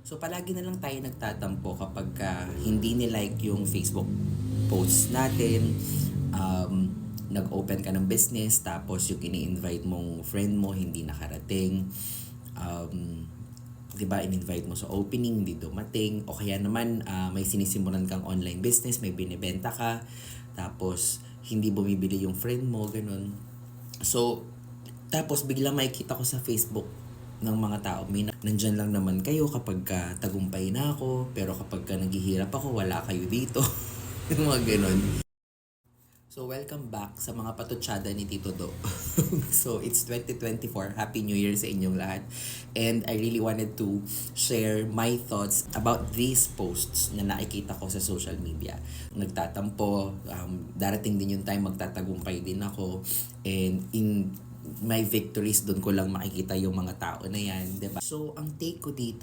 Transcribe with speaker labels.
Speaker 1: So palagi na lang tayo nagtatampo kapag hindi ni-like yung Facebook post natin, nag-open ka ng business tapos yung ini-invite mong friend mo hindi nakarating, um, 'di ba, in-invite mo sa opening, hindi dumating, o kaya naman may sinisimulan kang online business, may binebenta ka, tapos hindi bumibili yung friend mo, ganun. So, tapos biglang makikita ko sa Facebook ng mga tao, nandyan lang naman kayo kapag tagumpay na ako, pero kapag naghihirap ako, wala kayo dito. Yung mga ganun. So, welcome back sa mga patutsada ni Tito Do. So, it's 2024. Happy New Year sa inyong lahat. And I really wanted to share my thoughts about these posts na nakikita ko sa social media. Nagtatampo, darating din yung time magtatagumpay din ako. And in my victories, doon ko lang makikita yung mga tao na yan, 'di ba? So, ang take ko dito